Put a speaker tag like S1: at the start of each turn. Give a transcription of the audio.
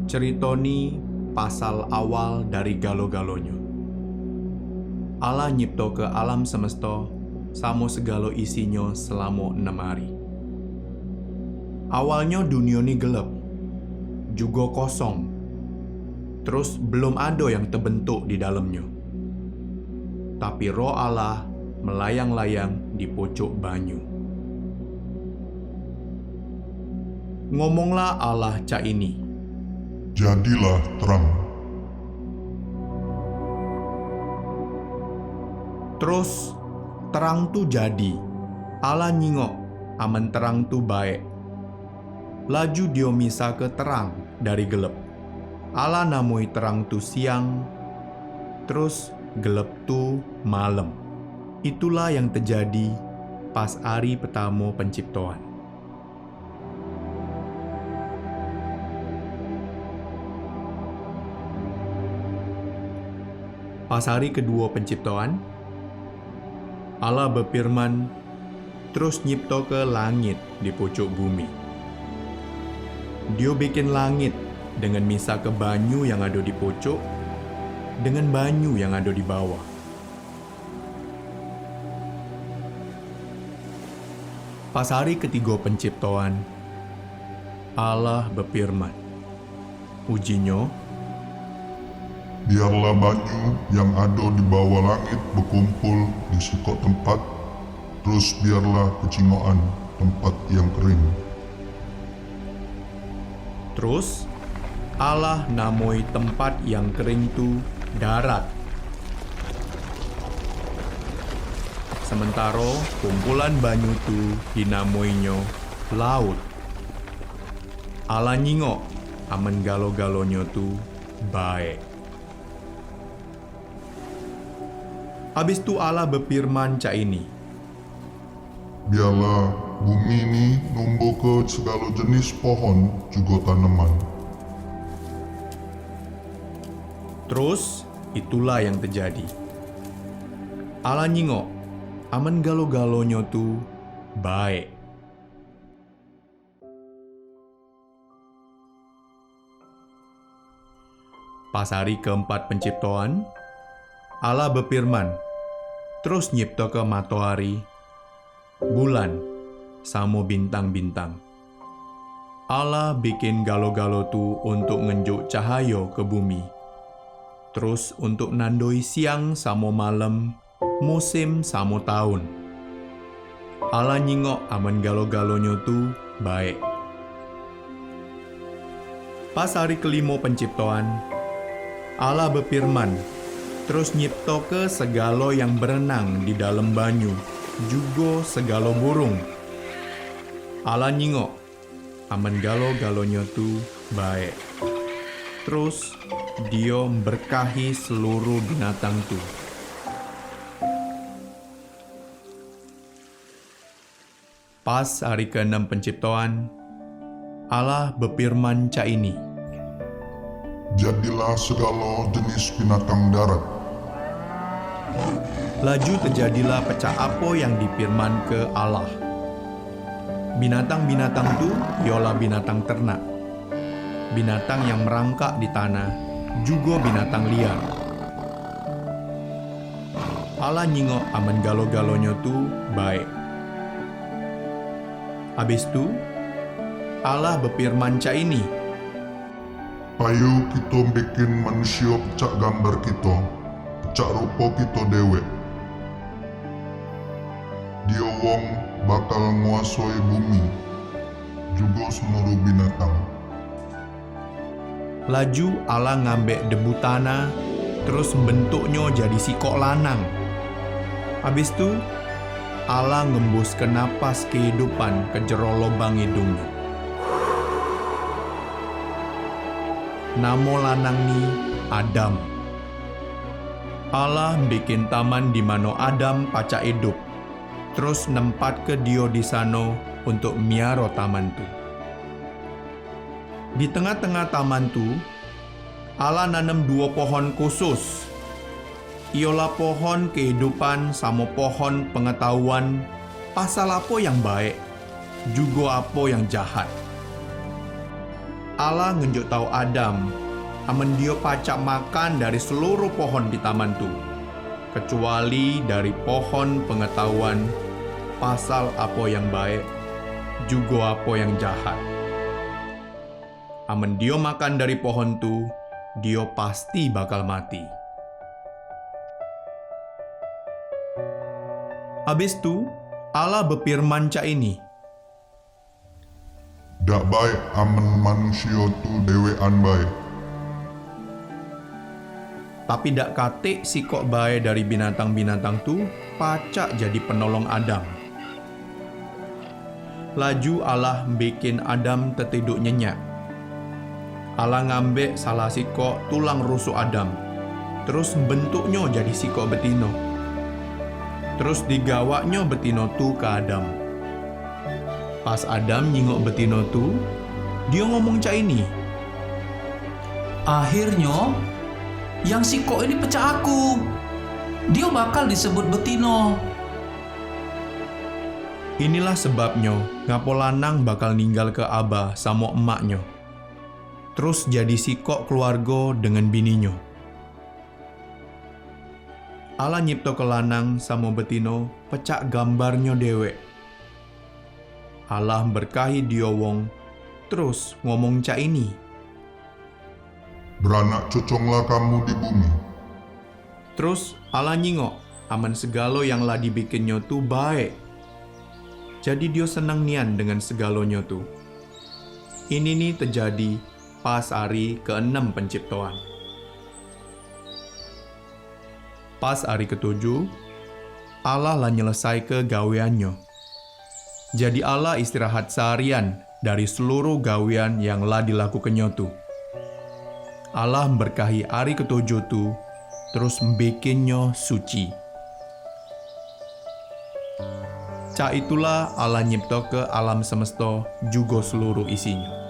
S1: Ceritoni pasal awal dari galo-galonyo. Allah nyipto ke alam semesta samo segalo isinyo selama 6 hari. Awalnya dunia ini gelap, juga kosong. Terus belum ada yang terbentuk di dalamnya. Tapi roh Allah melayang-layang di pojok banyu. Ngomonglah Allah cak ini.
S2: Jadilah terang.
S1: Terus terang tu jadi. Allah nyingok, aman terang tu baik. Laju dia misa ke terang dari gelap. Allah namui terang tu siang, terus gelap tu malam. Itulah yang terjadi pas hari pertama penciptaan. Pas hari kedua penciptaan, Allah berfirman, terus nyipto ke langit di pojok bumi. Dia bikin langit dengan misa ke banyu yang ada di pojok, dengan banyu yang ada di bawah. Pas hari ketiga penciptaan, Allah berfirman, ujinya,
S2: Biarlah banyu yang ada di bawah langit berkumpul di sekok tempat, terus biarlah kecingoan tempat yang kering.
S1: Terus Allah namoi tempat yang kering tu darat. Sementara kumpulan banyu tu dinamoinyo laut. Allah nyingok amen galo-galonyo tu baik. Habis tu Allah berfirman cak ini.
S2: Biarlah bumi ini numbuh ke segala jenis pohon juga tanaman.
S1: Terus itulah yang terjadi. Allah nyingok amen galo-galonyo tu baik. Pas hari keempat penciptaan, Allah berfirman, terus nyipto ke matahari, bulan, sama bintang-bintang. Allah bikin galo-galo tu untuk ngenjuk cahaya ke bumi. Terus untuk nandoi siang sama malam, musim sama tahun. Allah nyingok amen galo-galonyo tu baik. Pas hari kelima penciptaan, Allah berfirman, terus nyipto ke segalo yang berenang di dalam banyu, juga segalo burung. Allah nyingok, amen galo-galonyo tu baik. Terus dia berkahi seluruh binatang tu. Pas hari ke-6 penciptaan, Allah berfirman cak ini.
S2: Jadilah segala jenis binatang darat.
S1: Laju terjadilah pecah apa yang difirman ke Allah. Binatang-binatang tu ialah binatang ternak, binatang yang merangkak di tanah, juga binatang liar. Allah nyingok amen galo-galonyo tu baik. Habis tu, Allah berfirman cak ini.
S2: Payu kita bikin manusia pecak gambar kita, pecak rupa kita dewek. Dia wong bakal nguasai bumi, juga seluruh binatang.
S1: Laju Allah ngambek debu tanah, terus bentuknya jadi sikok lanang. Habis tu, Allah ngembuskan napas kehidupan ke jero lobang hidungnya. Namo lanang ni Adam. Allah bikin taman di mana Adam pacak hidup, terus nempat ke dia di sana untuk miaro taman tu. Di tengah-tengah taman tu, Allah nanam 2 pohon khusus. Ialah pohon kehidupan sama pohon pengetahuan pasal apa yang baik, juga apa yang jahat. Allah ngenjuk tahu Adam, amen dia pacak makan dari seluruh pohon di taman tu, kecuali dari pohon pengetahuan pasal apa yang baik, juga apa yang jahat. Amen dia makan dari pohon tu, dia pasti bakal mati. Habis tu, Allah berfirman cak ini,
S2: Dak baik amen manusia tu dewean baik.
S1: tapi dak katik sikok bae dari binatang-binatang tu pacak jadi penolong Adam. Laju Allah bikin Adam tertidur nyenyak. Allah ngambek salah sikok tulang rusuk Adam, terus bentuknya jadi sikok betino. Terus digawaknya betino tu ke Adam. Pas Adam nyingok betino tu, dia ngomong cak ini,
S3: Akhirnya, yang sikok ini pecah aku. Dia bakal disebut betino.
S1: inilah sebabnya ngapo lanang bakal ninggal ke abah sama emaknya. Terus jadi sikok keluarga dengan bininya. Allah nyipto ke lanang sama betino pecak gambarnya dewek. Allah berkahi dia wong, terus ngomong cak ini,
S2: Beranak coconglah kamu di bumi.
S1: terus Allah nyingok, aman segalo yang lah dibikinnya tu baik. Jadi dia senang nian dengan segalanya tu. Ini nih terjadi pas hari ke-6 penciptaan. Pas hari ke-7, Allah lah nyelesai ke gaweannya. Jadi Allah istirahat seharian dari seluruh gawean yang lah dilakukannya tu. Allah berkahi hari ke-7 tu, terus bikinnya suci. Cak itulah Allah nyipto ke alam semesta juga seluruh isinya.